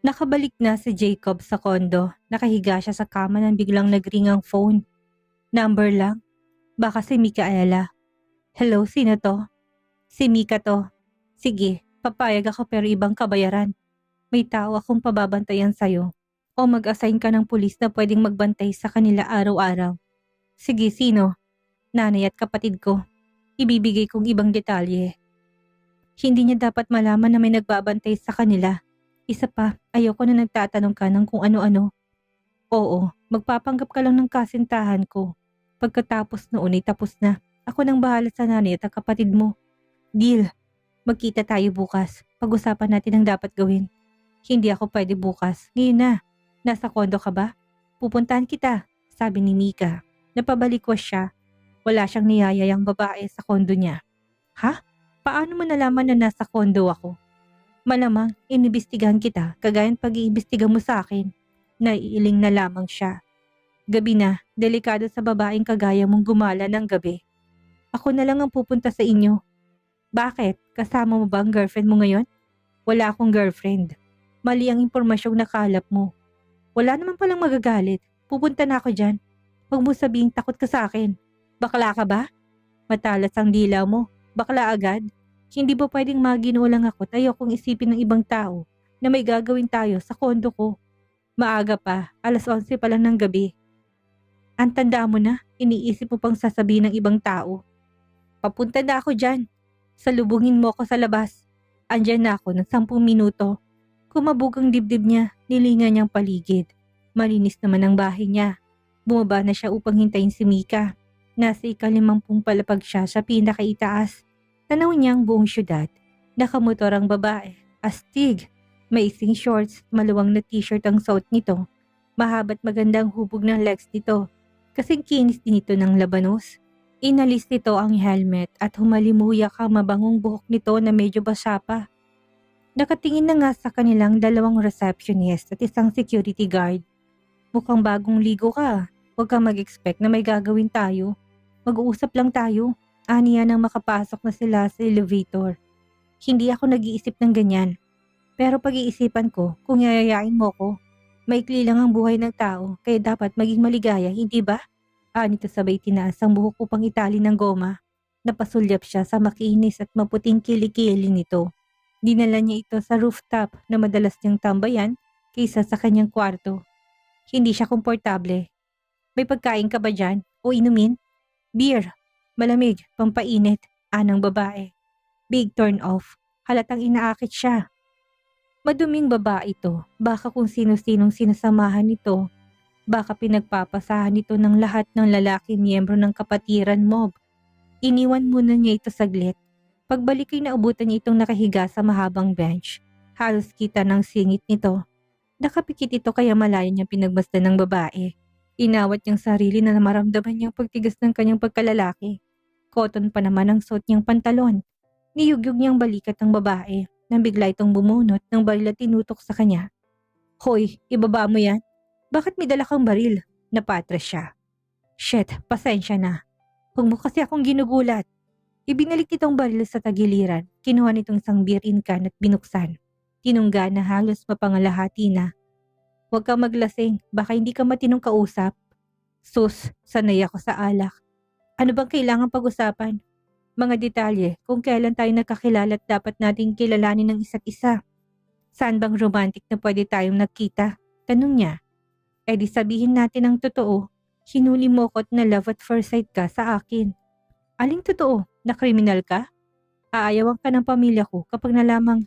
Nakabalik na si Jacob sa kondo. Nakahiga siya sa kama nang biglang nagring ang phone. Number lang. Baka si Micaela. Hello, sino to? Si Mika to. Sige, papayag ako pero ibang kabayaran. May tao akong pababantayan sa'yo. O mag-assign ka ng pulis na pwedeng magbantay sa kanila araw-araw. Sige, sino? Nanay at kapatid ko. Ibibigay kong ibang detalye. Hindi niya dapat malaman na may nagbabantay sa kanila. Isa pa, ayoko na nagtatanong ka ng kung ano-ano. Oo, magpapanggap ka lang ng kasintahan ko. Pagkatapos noon ay tapos na. Ako nang bahala sa nanay at ang kapatid mo. Deal. Magkita tayo bukas. Pag-usapan natin ang dapat gawin. Hindi ako pwede bukas. Ngayon na. Nasa kondo ka ba? Pupuntahan kita, sabi ni Mika. Napabalikwas siya. Wala siyang niyayayang babae sa kondo niya. Ha? Paano mo nalaman na nasa kondo ako? Malamang inimbestigahan kita kagaya ng pag-iimbestiga mo sa akin. Naiiling na lamang siya. Gabi na, delikado sa babaeng kagaya mong gumala ng gabi. Ako na lang ang pupunta sa inyo. Bakit? Kasama mo ba ang girlfriend mo ngayon? Wala akong girlfriend. Mali ang impormasyong nakalap mo. Wala naman palang magagalit. Pupunta na ako dyan. Huwag mo sabihing takot ka sa akin. Bakla ka ba? Matalas ang dila mo. Bakla agad? Hindi ba pwedeng maginulang ako at ayokong isipin ng ibang tao na may gagawin tayo sa kondo ko? Maaga pa, alas 11 pa lang ng gabi. Ang tanda mo na, iniisip mo pang sasabihin ng ibang tao. Papunta na ako dyan. Salubungin mo ako sa labas. Andyan na ako ng 10 minuto. Kumabog ang dibdib niya, nilingan niyang paligid. Malinis naman ang bahay niya. Bumaba na siya upang hintayin si Mika. Nasa ika-50 palapag siya sa pinakaitaas. Tanaw niya ang buong syudad. Nakamotor ang babae. Astig. Maising shorts, maluwang na t-shirt ang suot nito. Mahaba't magandang hubog ng legs nito. Kasing kinis din ito ng labanos. Inalis nito ang helmet at humalimuyak ang mabangong buhok nito na medyo basa pa. Nakatingin na nga sa kanilang 2 receptionist at isang security guard. Mukhang bagong ligo ka. Huwag kang mag-expect na may gagawin tayo. Mag-uusap lang tayo. Aniya nang makapasok na sila sa elevator. Hindi ako nag-iisip ng ganyan. Pero pag-iisipan ko kung yayayain mo ko. Maikli lang ang buhay ng tao kaya dapat maging maligaya, hindi ba? Anito sabay tinaas ang buhok upang itali ng goma. Napasulyap siya sa makinis at maputing kilikili nito. Dinala niya ito sa rooftop na madalas niyang tambayan kaysa sa kanyang kwarto. Hindi siya komportable. May pagkain ka ba dyan? O inumin? Beer. Malamig, pampainit, anang babae. Big turn off. Halatang inaakit siya. Maduming babae ito. Baka kung sino-sinong sinasamahan nito. Baka pinagpapasahan nito ng lahat ng lalaki miyembro ng kapatiran mob. Iniwan muna niya ito saglit. Pagbalik ay naubutan niya itong nakahiga sa mahabang bench. Halos kita ng singit nito. Nakapikit ito kaya malayo niyang pinagmasdan ng babae. Inawat niyang sarili na maramdaman niyang pagtigas ng kanyang pagkalalaki. Cotton pa naman ang suot niyang pantalon. Niyugyug niyang balikat ng babae nang bigla itong bumunot ng baril at tinutok sa kanya. Hoy, ibaba mo yan. Bakit may dala kang baril? Napatras siya. Shit, pasensya na. Huwag mo kasi akong ginugulat. Ibinalik nitong baril sa tagiliran. Kinuha nitong isang beer in can at binuksan. Tinungga na halos mapangalahati na. Huwag kang maglasing, baka hindi ka matinong kausap. Sus, sanay ako sa alak. Ano bang kailangan pag-usapan? Mga detalye kung kailan tayo nagkakilala at dapat nating kilalanin ng isa't isa. Saan bang romantic na pwede tayong nagkita? Tanong niya. Eh di sabihin natin ang totoo. Hinuli mo ko at na love at first sight ka sa akin. Aling totoo? Na kriminal ka? Aayawan ka ng pamilya ko kapag nalamang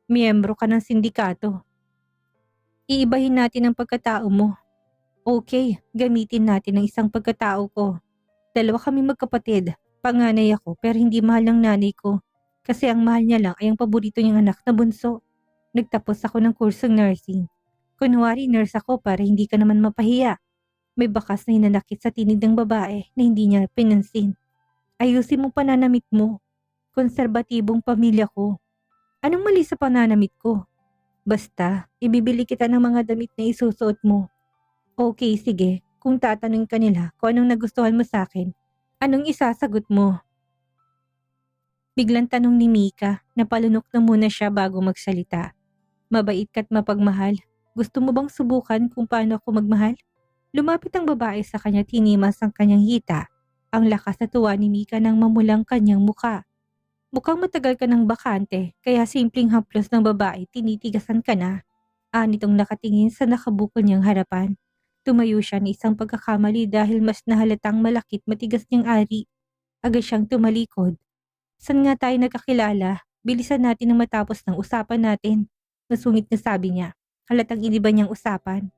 miyembro ka ng sindikato. Iibahin natin ang pagkatao mo. Okay, gamitin natin ang isang pagkatao ko. 2 kami magkapatid. Panganay ako pero hindi mahal ng nanay ko. Kasi ang mahal niya lang ay ang paborito niyang anak na bunso. Nagtapos ako ng kursong nursing. Kunwari nurse ako para hindi ka naman mapahiya. May bakas na hinanakit sa tinig ng babae na hindi niya pinansin. Ayusin mo pananamit mo. Konserbatibong pamilya ko. Anong mali sa pananamit ko? Basta, ibibili kita ng mga damit na isusuot mo. Okay, sige. Kung tatanungin ka nila kung anong nagustuhan mo sa akin, anong isasagot mo? Biglang tanong ni Mika, napalunok na muna siya bago magsalita. Mabait ka't mapagmahal. Gusto mo bang subukan kung paano ako magmahal? Lumapit ang babae sa kanya at hinimas ang kanyang hita. Ang lakas na tuwa ni Mika nang mamulang kanyang muka. Mukhang matagal ka ng bakante, kaya simpleng haplos ng babae tinitigasan ka na. Nitong nakatingin sa nakabukol niyang harapan. Tumayo siya ng isang pagkakamali dahil mas nahalatang malakit matigas niyang ari. Agad siyang tumalikod. San nga tayo nagkakilala? Bilisan natin ang matapos ng usapan natin. Nasungit na sabi niya. Halatang iniba niyang usapan.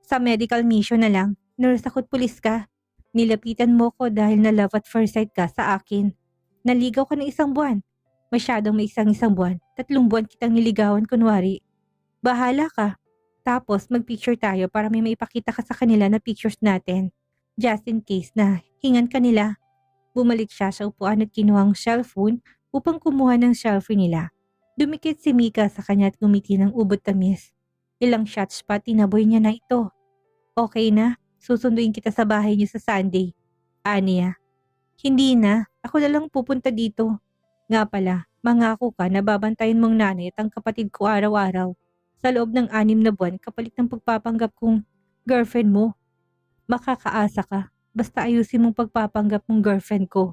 Sa medical mission na lang, nurse ako't pulis ka. Nilapitan mo ko dahil na love at first sight ka sa akin. Naligaw ka ng isang buwan. Masyadong may isang buwan. 3 buwan kitang niligawan kunwari. Bahala ka. Tapos mag-picture tayo para may maipakita ka sa kanila na pictures natin. Just in case na hingan ka nila. Bumalik siya sa upuan at kinuha ang cellphone upang kumuha ng selfie nila. Dumikit si Mika sa kanya at ngumiti ng ubod tamis. Ilang shots pa tinaboy niya na ito. Okay na, susunduin kita sa bahay niyo sa Sunday. Aniya. Hindi na, ako na lang pupunta dito. Nga pala, mangako ka na babantayan mong nanay at ang kapatid ko araw-araw. Sa loob ng 6 na buwan kapalit ng pagpapanggap kong girlfriend mo. Makakaasa ka, basta ayusin mong pagpapanggap mong girlfriend ko.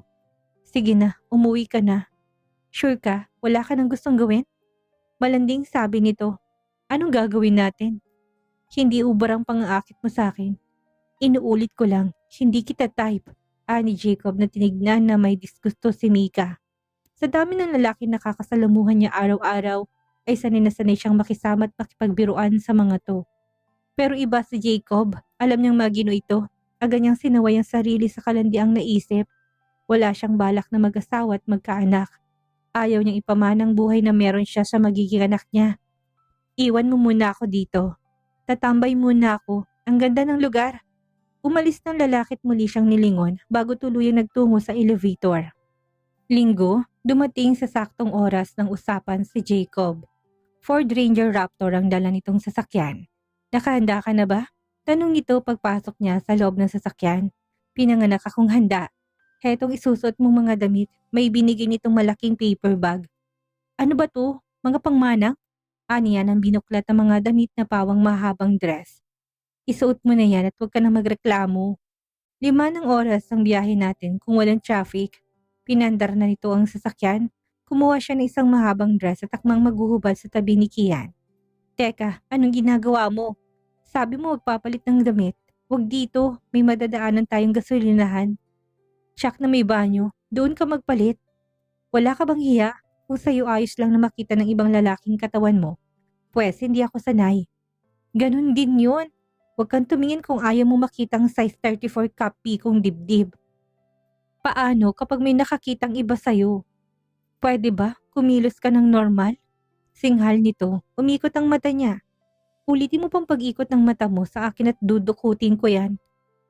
Sige na, umuwi ka na. Sure ka, wala ka nang gustong gawin? Malanding sabi nito. Anong gagawin natin? Hindi ubar ang pang-aakit mo sa akin. Inuulit ko lang, hindi kita type. Ni Jacob na tinignan na may disgusto si Mika. Sa dami ng lalaki na kakasalamuhan niya araw-araw, ay sanay na sanay siyang makisama at makipagbiruan sa mga to. Pero iba si Jacob, alam niyang magino ito. Agad niyang sinaway ang sarili sa kalandiang naisip. Wala siyang balak na mag-asawa at magkaanak. Ayaw niyang ipamanang buhay na meron siya sa magiging anak niya. Iwan mo muna ako dito. Tatambay muna ako. Ang ganda ng lugar. Umalis ng lalaki at muli siyang nilingon bago tuluyang nagtungo sa elevator. Linggo, dumating sa saktong oras ng usapan si Jacob. Ford Ranger Raptor ang dala nitong sasakyan. Nakahanda ka na ba? Tanong nito pagpasok niya sa loob ng sasakyan. Pinanganak akong handa. Hetong isusot mong mga damit, may binigay nitong malaking paper bag. Ano ba to? Mga pangmanang? Aniya ng binuklat ng mga damit na pawang mahabang dress. Isuot mo na yan at huwag ka na magreklamo. 5 ng oras ang biyahe natin kung walang traffic. Pinandar na nito ang sasakyan. Kumuha siya ng isang mahabang dress at takmang maghuhubad sa tabi ni Kian. Teka, anong ginagawa mo? Sabi mo magpapalit ng damit. Huwag dito, may madadaanan tayong gasolinahan. Tsak na may banyo, doon ka magpalit. Wala ka bang hiya? Kung sa'yo ayos lang na makita ng ibang lalaking katawan mo, pwes hindi ako sanay. Ganun din yun. Huwag kang tumingin kung ayaw mo makitang size 34 cup kong dibdib. Paano kapag may nakakitang iba sa'yo? Pwede ba kumilos ka ng normal? Singhal nito, umikot ang mata niya. Ulitin mo pang pag-ikot ng mata mo sa akin at dudukutin ko yan.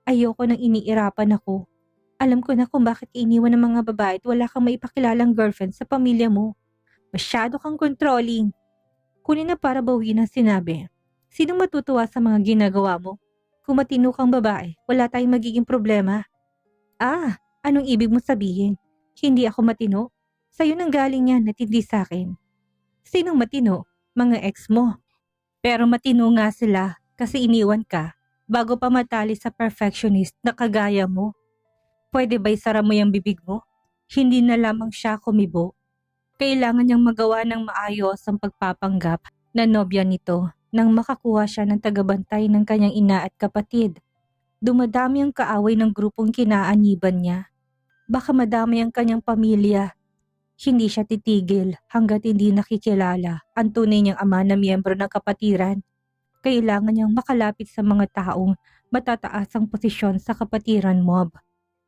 Ayoko nang iniirapan ako. Alam ko na kung bakit iniwan ng mga babae at wala kang maipakilalang girlfriend sa pamilya mo. Masyado kang controlling. Kunin na para bawiin ang sinabi. Sinong matutuwa sa mga ginagawa mo? Kung matino kang babae, wala tayong magiging problema. Anong ibig mo sabihin? Hindi ako matino? Sa'yo nang galing yan at hindi sa akin. Sinong matino? Mga ex mo. Pero matino nga sila kasi iniwan ka bago pa matali sa perfectionist na kagaya mo. Pwede ba isara mo yung bibig mo? Hindi na lamang siya kumibo. Kailangan niyang magawa ng maayos ang pagpapanggap na nobya nito nang makakuha siya ng tagabantay ng kanyang ina at kapatid. Dumadami ang kaaway ng grupong kinaaniban niya. Baka madami ang kanyang pamilya. Hindi siya titigil hanggat hindi nakikilala ang tunay niyang ama na miyembro ng kapatiran. Kailangan niyang makalapit sa mga taong matataas ang posisyon sa kapatiran mob.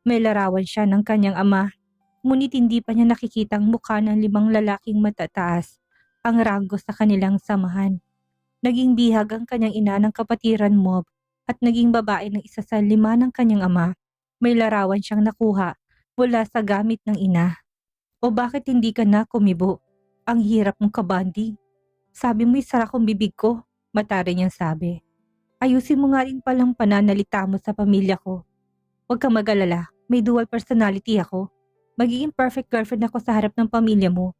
May larawan siya ng kanyang ama, ngunit hindi pa niya nakikitang mukha ng 5 lalaking matataas ang ranggo sa kanilang samahan. Naging bihag ang kanyang ina ng kapatiran mob at naging babae ng isa sa 5 ng kanyang ama. May larawan siyang nakuha mula sa gamit ng ina. O bakit hindi ka na kumibo? Ang hirap mong kabanding. Sabi mo isara kong bibig ko, matari niyang sabi. Ayusin mo nga rin palang pananalita mo sa pamilya ko. Huwag kang mag-alala, may dual personality ako. Magiging perfect girlfriend ako sa harap ng pamilya mo.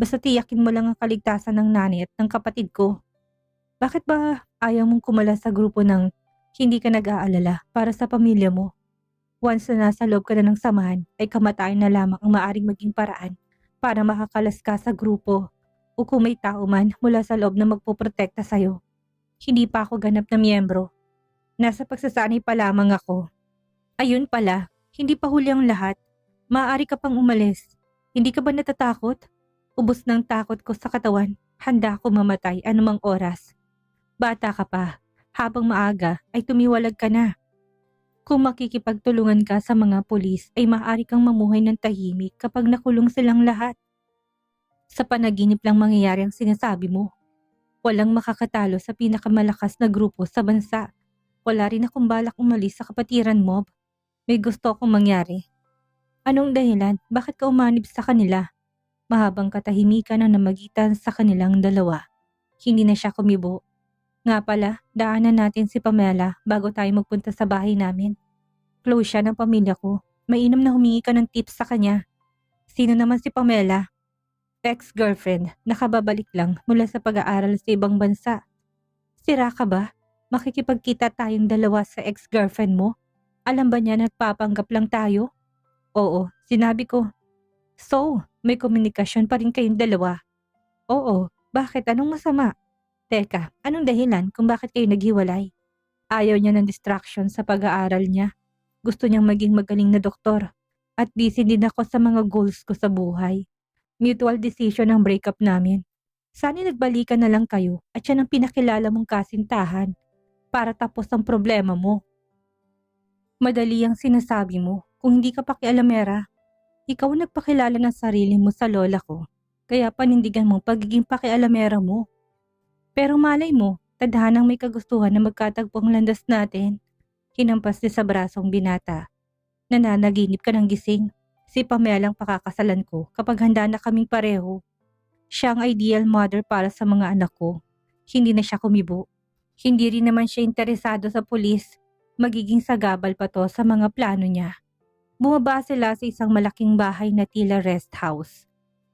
Basta tiyakin mo lang ang kaligtasan ng nanay at ng kapatid ko. Bakit ba ayaw mong kumala sa grupo ng hindi ka nag-aalala para sa pamilya mo? Once na nasa loob ka na ng samahan, ay kamatayan na lamang ang maaring maging paraan para makakalas ka sa grupo o kung may tao man mula sa loob na magpoprotekta sa'yo. Hindi pa ako ganap na miyembro. Nasa pagsasanay pa lamang ako. Ayun pala, hindi pa huli ang lahat. Maaari ka pang umalis. Hindi ka ba natatakot? Ubos ng takot ko sa katawan. Handa ako mamatay anumang oras. Bata ka pa. Habang maaga ay tumiwalag ka na. Kung makikipagtulungan ka sa mga pulis ay maaari kang mamuhay ng tahimik kapag nakulong silang lahat. Sa panaginip lang mangyayari ang sinasabi mo. Walang makakatalo sa pinakamalakas na grupo sa bansa. Wala rin akong balak umalis sa kapatiran mob. May gusto akong mangyari. Anong dahilan? Bakit ka umanib sa kanila? Mahabang katahimikan ang namagitan sa kanilang dalawa. Hindi na siya kumibo. Nga pala, daanan natin si Pamela bago tayo magpunta sa bahay namin. Close siya ng pamilya ko. Mainam na humingi ka ng tips sa kanya. Sino naman si Pamela? Ex-girlfriend, nakababalik lang mula sa pag-aaral sa ibang bansa. Sira ka ba? Makikipagkita tayong dalawa sa ex-girlfriend mo? Alam ba niya na nagpapanggap lang tayo? Oo, sinabi ko. So, may komunikasyon pa rin kayong dalawa? Oo, bakit? Anong masama? Teka, anong dahilan kung bakit kayo naghiwalay? Ayaw niya ng distraction sa pag-aaral niya. Gusto niyang maging magaling na doktor. At busy din ako sa mga goals ko sa buhay. Mutual decision ang breakup namin. Sana nagbalikan na lang kayo at siya ang pinakilala mong kasintahan para tapos ang problema mo. Madali ang sinasabi mo kung hindi ka pakialamera. Ikaw ang nagpakilala ng sarili mo sa lola ko, kaya panindigan mo pagiging pakialamera mo. Pero malay mo, tadhanang may kagustuhan na magkatagpo ang landas natin. Hinampas niya sa brasong binata. Nananaginip ka ng gising. Si Pamela ang pakakasalan ko kapag handa na kaming pareho. Siya ang ideal mother para sa mga anak ko. Hindi na siya kumibo. Hindi rin naman siya interesado sa pulis. Magiging sagabal pa to sa mga plano niya. Bumaba sila sa isang malaking bahay na tila rest house.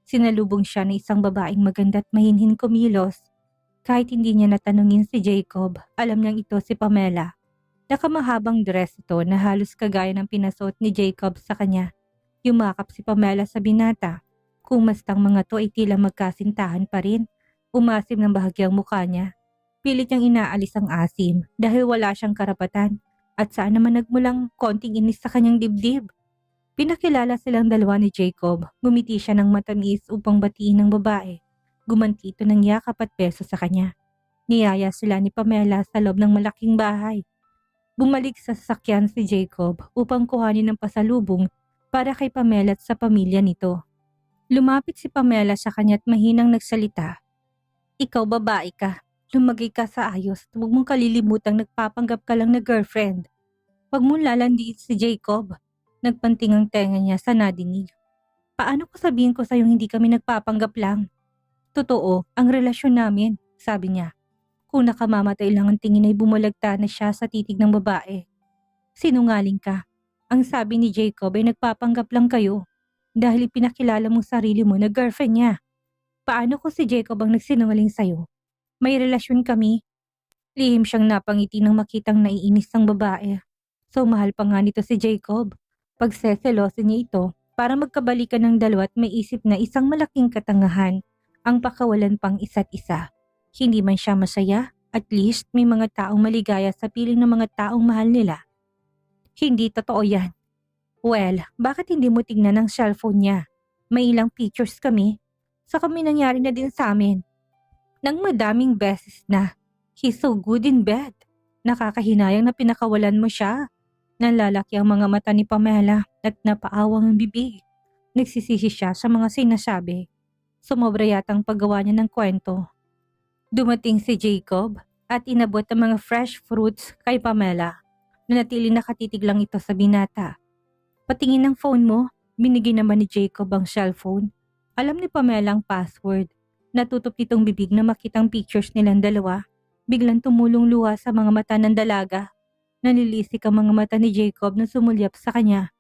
Sinalubong siya ng isang babaeng maganda at mahinhin kumilos. Kahit hindi niya natanungin si Jacob, alam niyang ito si Pamela. Nakamahabang dress ito na halos kagaya ng pinasuot ni Jacob sa kanya. Yumakap si Pamela sa binata. Kumastang mga to ay tila magkasintahan pa rin. Umasim ng bahagyang mukha niya. Pilit niyang inaalis ang asim dahil wala siyang karapatan. At saan naman nagmulang konting inis sa kanyang dibdib. Pinakilala silang dalawa ni Jacob. Ngumiti siya ng matamis upang batiin ng babae. Gumanti ito ng yakap at beso sa kanya. Niyaya sila ni Pamela sa loob ng malaking bahay. Bumalik sa sasakyan si Jacob upang kuhanin ng pasalubong para kay Pamela at sa pamilya nito. Lumapit si Pamela sa kanya at mahinang nagsalita. Ikaw babae ka. Lumagay ka sa ayos at huwag mong kalilimutang nagpapanggap ka lang na girlfriend. Huwag mong lalandiin si Jacob. Nagpanting ang tenga niya sa nadinig. Paano ko sabihin ko sa'yo hindi kami nagpapanggap lang? Totoo, ang relasyon namin, sabi niya. Kung nakamamatay lang ang tingin ay bumulagta na siya sa titig ng babae. Sinungaling ka. Ang sabi ni Jacob ay nagpapanggap lang kayo dahil ipinakilala mong sarili mo na girlfriend niya. Paano kung si Jacob ang nagsinungaling sa'yo? May relasyon kami. Lihim siyang napangiti nang makitang naiinis ang babae. So mahal pa nga nito si Jacob. Pagseselosin niya ito para magkabalikan ng dalawa at may isip na isang malaking katangahan ang pakawalan pang isa't isa. Hindi man siya masaya, at least may mga taong maligaya sa piling ng mga taong mahal nila. Hindi totoo yan. Well, bakit hindi mo tingnan ang cellphone niya? May ilang pictures kami. Sa kami nangyari na din sa amin. Nang madaming beses na. He's so good in bed. Nakakahinayang na pinakawalan mo siya. Nalalaki ang mga mata ni Pamela at napaawang ang bibig. Nagsisisi siya sa mga sinasabi. Sumobra yatang paggawa niya ng kwento. Dumating si Jacob at inabot ang mga fresh fruits kay Pamela. Nanatili nakatitig lang ito sa binata. Patingin ng phone mo, binigay naman ni Jacob ang cellphone. Alam ni Pamela ang password. Natutup nitong bibig na makitang pictures nilang dalawa. Biglang tumulong luha sa mga mata ng dalaga. Nanilisik ang mga mata ni Jacob na sumulyap sa kanya.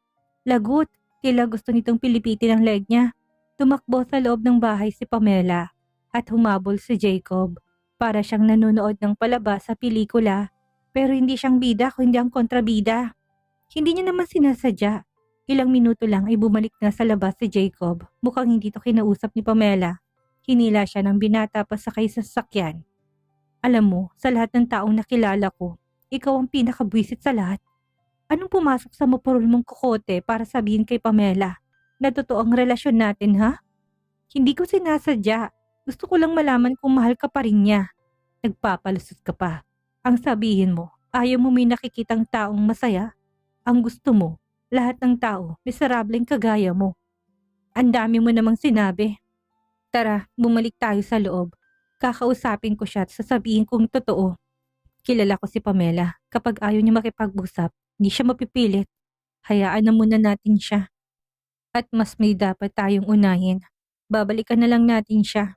Lagot, tila gusto nitong pilipitin ang leg niya. Tumakbo sa loob ng bahay si Pamela at humabol si Jacob. Para siyang nanonood ng palabas sa pelikula, pero hindi siyang bida kundi ang kontrabida. Hindi niya naman sinasadya. Ilang minuto lang ay bumalik na sa labas si Jacob. Mukhang hindi to kinausap ni Pamela. Hinila siya ng binata pasakay sa sasakyan. Alam mo, sa lahat ng taong nakilala ko, ikaw ang pinakabwisit sa lahat. Anong pumasok sa mapurol mong kukote para sabihin kay Pamela na totoo ang relasyon natin, ha? Hindi ko sinasadya. Gusto ko lang malaman kung mahal ka pa rin niya. Nagpapalusot ka pa. Ang sabihin mo, ayaw mo may nakikitang taong masaya. Ang gusto mo, lahat ng tao, miserableng kagaya mo. Ang dami mo namang sinabi. Tara, bumalik tayo sa loob. Kakausapin ko siya at sasabihin kong totoo. Kilala ko si Pamela. Kapag ayaw niya makipag-usap, hindi siya mapipilit. Hayaan na muna natin siya. At mas may dapat tayong unahin. Babalikan na lang natin siya.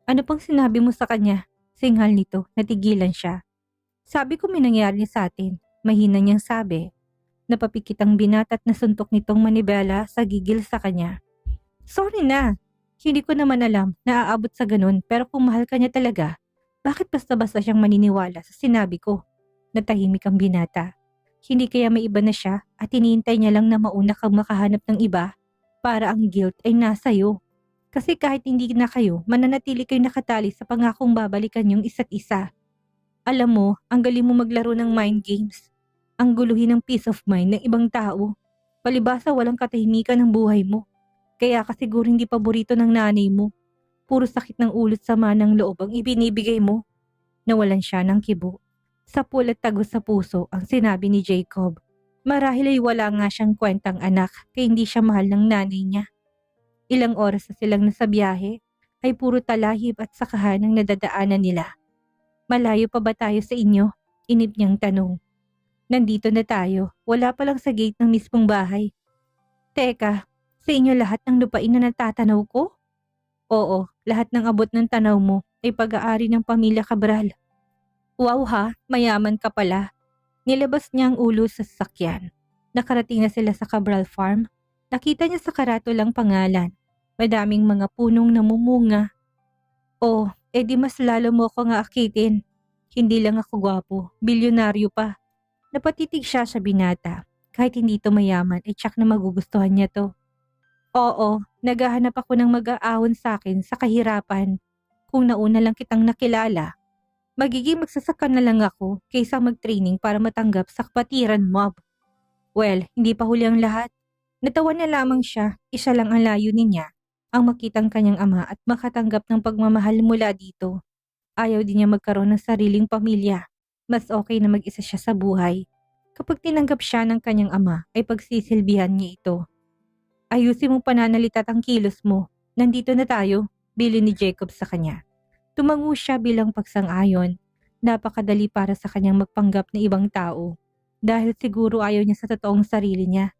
Ano pang sinabi mo sa kanya? Singhal nito, natigilan siya. Sabi ko may nangyari sa atin. Mahina niyang sabi. Napapikit ang binata at nasuntok nitong manibela sa gigil sa kanya. Sorry na. Hindi ko naman alam na aabot sa ganun, pero kung mahal ka niya talaga, bakit basta-basta siyang maniniwala sa sinabi ko? Natahimik ang binata. Hindi kaya may iba na siya at hinihintay niya lang na mauna kang makahanap ng iba para ang guilt ay nasa iyo. Kasi kahit hindi na kayo, mananatili kayo nakatali sa pangakong babalikan yung isa't isa. Alam mo, ang galing mo maglaro ng mind games. Ang guluhin ng peace of mind ng ibang tao. Palibasa walang katahimikan ng buhay mo. Kaya ka siguro hindi paborito ng nanay mo. Puro sakit ng ulo at sama ng loob ang ibinibigay mo. Nawalan siya ng kibo. Sapul at tagos sa puso ang sinabi ni Jacob. Marahil ay wala nga siyang kwentang anak kaya hindi siya mahal ng nanay niya. Ilang oras na silang nasa biyahe ay puro talahib at sakahan ang nadadaanan nila. Malayo pa ba tayo sa inyo? Inip niyang tanong. Nandito na tayo, wala pa lang sa gate ng mismong bahay. Teka, sa inyo lahat ng lupain na natatanaw ko? Oo, lahat ng abot ng tanaw mo ay pag-aari ng pamilya Cabral. Wow ha, mayaman ka pala. Nilabas niya ang ulo sa sasakyan. Nakarating na sila sa Cabral Farm. Nakita niya sa karatolang pangalan. Madaming mga punong namumunga. Oh, edi mas lalo mo ako nga akitin. Hindi lang ako gwapo, bilyonaryo pa. Napatitig siya sa binata. Kahit hindi ito mayaman, ay tsak na magugustuhan niya to. Oo, naghahanap ako ng mag-aahon sa akin sa kahirapan. Kung nauna lang kitang nakilala, magiging magsasaka na lang ako kaysa mag-training para matanggap sa kapatiran mob. Well, hindi pa huli ang lahat. Natawa na lamang siya, isa lang ang layunin niya, ang makitang kanyang ama at makatanggap ng pagmamahal mula dito. Ayaw din niya magkaroon ng sariling pamilya. Mas okay na mag-isa siya sa buhay. Kapag tinanggap siya ng kanyang ama, ay pagsisilbihan niya ito. Ayusin mong pananalita at ang kilos mo. Nandito na tayo, bilin ni Jacob sa kanya. Tumango siya bilang pagsang-ayon. Napakadali para sa kanyang magpanggap na ibang tao. Dahil siguro ayaw niya sa totoong sarili niya.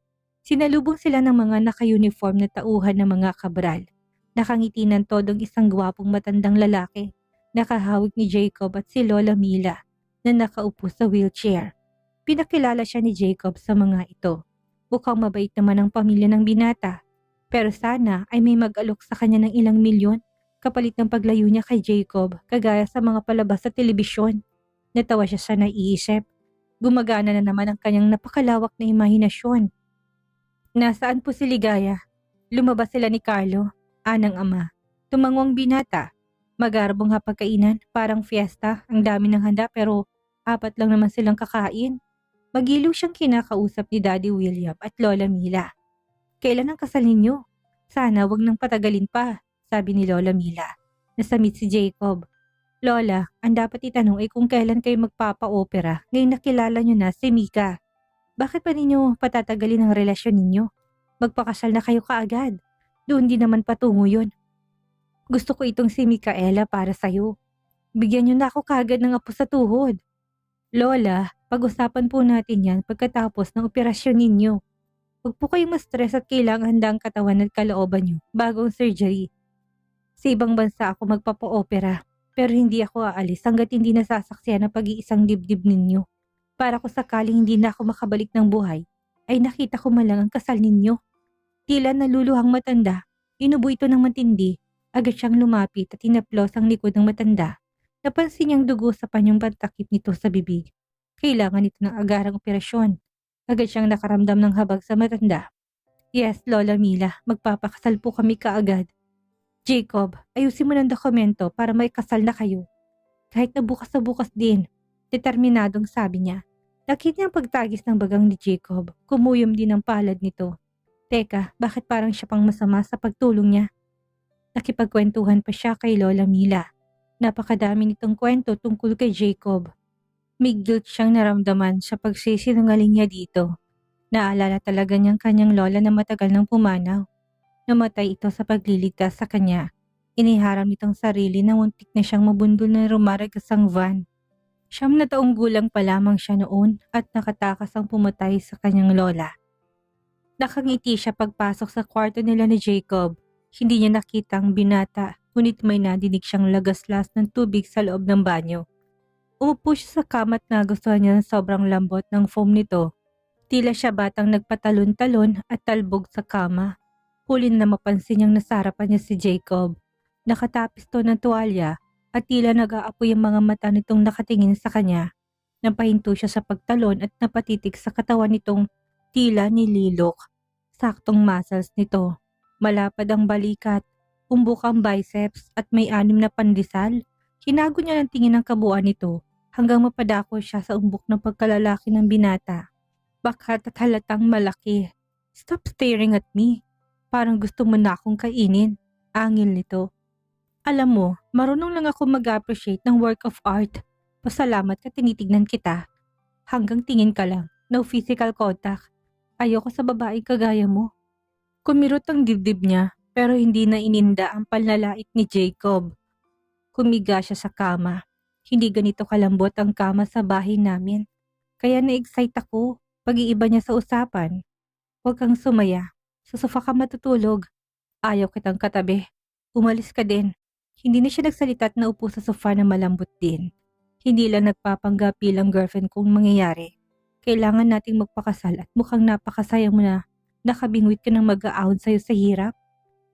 Sinalubong sila ng mga naka-uniform na tauhan ng mga Cabral. Nakangiti ng todong isang gwapong matandang lalaki. Nakahawig ni Jacob at si Lola Mila na nakaupo sa wheelchair. Pinakilala siya ni Jacob sa mga ito. Mukhang mabait naman ang pamilya ng binata. Pero sana ay may mag-alok sa kanya ng ilang milyon kapalit ng paglayo niya kay Jacob kagaya sa mga palabas sa telebisyon. Natawa siya sa naiisip. Gumagana na naman ang kanyang napakalawak na imahinasyon. Nasaan po si Ligaya? Lumabas sila ni Carlo, anang ama. Tumango ang binata. Magarbong hapagkainan, parang fiesta, ang dami ng handa pero 4 lang naman silang kakain. Magiliw siyang kinakausap ni Daddy William at Lola Mila. Kailan ang kasal ninyo? Sana wag nang patagalin pa, sabi ni Lola Mila. Nasamit si Jacob. Lola, ang dapat itanong ay kung kailan kayo magpapa-opera ngayong nakilala nyo na si Mika. Bakit pa ninyo patatagalin ang relasyon ninyo? Magpakasal na kayo kaagad. Doon din naman patungo yun. Gusto ko itong si Micaela para sa'yo. Bigyan nyo na ako kaagad ng apo sa tuhod. Lola, pag-usapan po natin yan pagkatapos ng operasyon ninyo. Huwag po kayong ma-stress at kailangan handa ang katawan at kalooban nyo bago ang surgery. Sa ibang bansa ako magpapa-opera pero hindi ako aalis hanggat hindi nasasaksiyan ang pag-iisang dibdib ninyo. Para ko sakaling hindi na ako makabalik ng buhay, ay nakita ko man lang ang kasal ninyo. Tila naluluhang matanda, Inubo ito ng matindi. Agad siyang lumapit at hinaplos ang likod ng matanda. Napansin niyang dugo sa panyong pantakip nito sa bibig. Kailangan ito ng agarang operasyon. Agad siyang nakaramdam ng habag sa matanda. Yes, Lola Mila, magpapakasal po kami kaagad. Jacob, ayusin mo ng dokumento para may kasal na kayo. Kahit na bukas din, determinadong sabi niya. Nakita niyang pagtagis ng bagang ni Jacob, kumuyom din ang palad nito. Teka, bakit parang siya pang masama sa pagtulong niya? Nakipagkwentuhan pa siya kay Lola Mila. Napakadami nitong kwento tungkol kay Jacob. May guilt siyang naramdaman sa pagsisinungaling niya dito. Naalala talaga niyang kanyang lola na matagal nang pumanaw. Namatay ito sa pagliligtas sa kanya. Iniharang nitong sarili na muntik na siyang mabundol na rumaragasang van. 9 na taong gulang pa lamang siya noon at nakatakas ang pumatay sa kanyang lola. Nakangiti siya pagpasok sa kwarto nila ni Jacob. Hindi niya nakita ang binata, ngunit may nadinig siyang lagaslas ng tubig sa loob ng banyo. Umupo siya sa kama at nagustuhan niya ng sobrang lambot ng foam nito. Tila siya batang nagpatalon-talon at talbog sa kama. Huli na mapansin niyang nasarapan niya si Jacob. Nakatapis to ng tuwalya at tila nag-aapoy ang mga mata nitong nakatingin sa kanya. Napahinto siya sa pagtalon at napatitig sa katawan nitong tila nililok. Saktong muscles nito. Malapad ang balikat, umbok ang biceps at may 6 na pandesal. Hinago niya ng tingin ang kabuuan nito hanggang mapadako siya sa umbok ng pagkalalaki ng binata. Bakat at halatang malaki. Stop staring at me. Parang gusto mo na akong kainin. Angil nito. Alam mo, marunong lang ako mag-appreciate ng work of art. Pasalamat ka tinitignan kita. Hanggang tingin ka lang. No physical contact. Ayoko sa babaeng kagaya mo. Kumirot ang dibdib niya pero hindi na ininda ang panlalait ni Jacob. Kumiga siya sa kama. Hindi ganito kalambot ang kama sa bahay namin. Kaya na-excite ako. Pag-iiba niya sa usapan. Huwag kang sumaya. Sa sofa ka matutulog. Ayaw kitang katabi. Umalis ka din. Hindi na siya nagsalita at naupo sa sofa na malambot din. Hindi lang nagpapanggap bilang girlfriend kung mangyayari. Kailangan nating magpakasal at mukhang napakasaya mo na nakabingwit ka ng mag-aahon sa'yo sa hirap.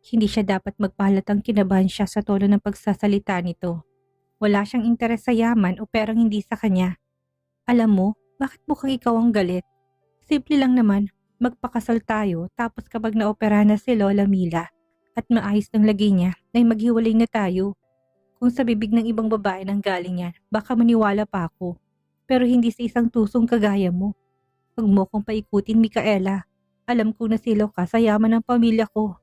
Hindi siya dapat magpahalatang kinabahan siya sa tono ng pagsasalita nito. Wala siyang interes sa yaman o perang hindi sa kanya. Alam mo, bakit mukhang ikaw ang galit? Simple lang naman, magpakasal tayo tapos kapag naoperahan na si Lola Mila at maayos ng lagay niya ay maghiwalay na tayo. Kung sa bibig ng ibang babae nang galing yan, baka maniwala pa ako. Pero hindi sa isang tusong kagaya mo. Huwag mo kong paikutin, Micaela. Alam kong nasilaw ka sa yaman ng pamilya ko.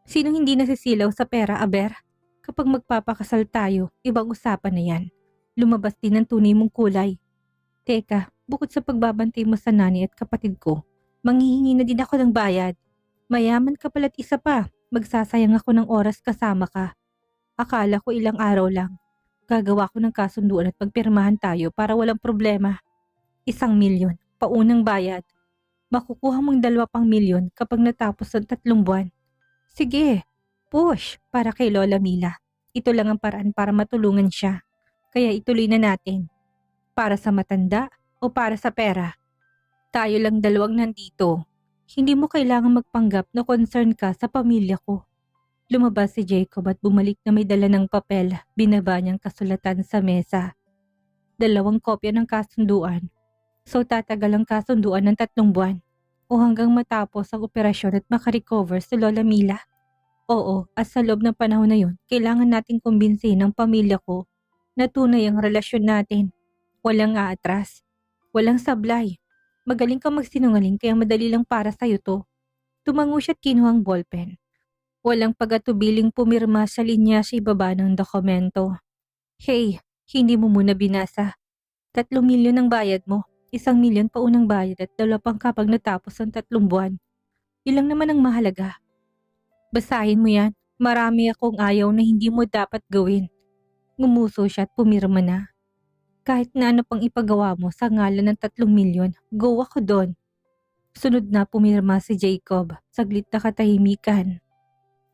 Sinong hindi nasisilaw sa pera, Aber? Kapag magpapakasal tayo, ibang usapan na yan. Lumabas din ang tunay mong kulay. Teka, bukod sa pagbabantay mo sa nanay at kapatid ko, manghihingi na din ako ng bayad. Mayaman ka pala't isa pa, magsasayang ako ng oras kasama ka. Akala ko ilang araw lang. Gagawa ko ng kasunduan at pagpirmahan tayo para walang problema. 1 milyon, paunang bayad. Makukuha mong 2 milyon kapag natapos ang 3 buwan. Sige, push para kay Lola Mila. Ito lang ang paraan para matulungan siya. Kaya ituloy na natin. Para sa matanda o para sa pera? Tayo lang dalawang nandito. Hindi mo kailangan magpanggap na concern ka sa pamilya ko. Lumabas si Jacob at bumalik na may dala ng papel. Binaba niyang kasulatan sa mesa. 2 kopya ng kasunduan. So tatagal ang kasunduan ng 3 buwan. O hanggang matapos ang operasyon at makarecover si Lola Mila. Oo, at sa loob ng panahon na yun, kailangan nating kumbinsihin ng pamilya ko na tunay ang relasyon natin. Walang aatras. Walang sablay. Magaling kang magsinungaling kaya madali lang para sa'yo to. Tumango siya at kinuha ang ballpen. Walang pag-atubiling pumirma sa linya sa ibaba ng dokumento. Hey, hindi mo muna binasa. 3 milyon ang bayad mo. 1 milyon pa unang bayad at 2 pang kapag natapos ang 3 buwan. Ilang naman ang mahalaga. Basahin mo yan. Marami akong ayaw na hindi mo dapat gawin. Ngumuso siya at pumirma na. Kahit na ano pang ipagawa mo sa ngalan ng 3 milyon, go ako doon. Sunod na pumirma si Jacob, saglit na katahimikan.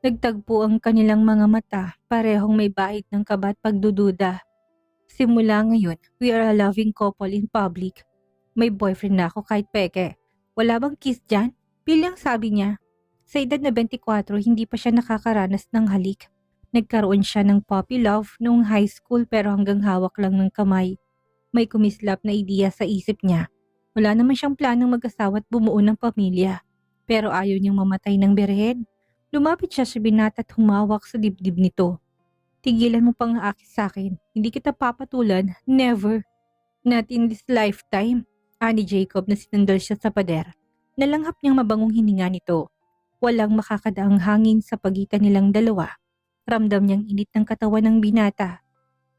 Nagtagpo ang kanilang mga mata, parehong may bahid ng kaba at pagdududa. Simula ngayon, we are a loving couple in public. May boyfriend na ako kahit peke. Wala bang kiss dyan? Pilyang sabi niya. Sa edad na 24, hindi pa siya nakakaranas ng halik. Nagkaroon siya ng puppy love noong high school pero hanggang hawak lang ng kamay. May kumislap na ideya sa isip niya. Wala naman siyang planong mag-asawa at bumuo ng pamilya. Pero ayaw niyang mamatay ng berhen. Lumapit siya sa binata at humawak sa dibdib nito. Tigilan mo pang aakis sa akin. Hindi kita papatulan. Never. Not in this lifetime. Ani Jacob na sinandal siya sa pader. Nalanghap niyang mabangong hininga nito. Walang makakadaang hangin sa pagitan nilang dalawa. Ramdam niyang init ng katawan ng binata.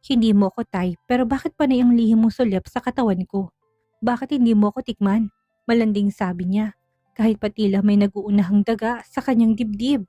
Hindi mo ko tay, pero bakit panay ang lihim mong sulyap sa katawan ko? Bakit hindi mo ko tikman? Malanding sabi niya. Kahit pa tila may nag-uunahang daga sa kanyang dibdib.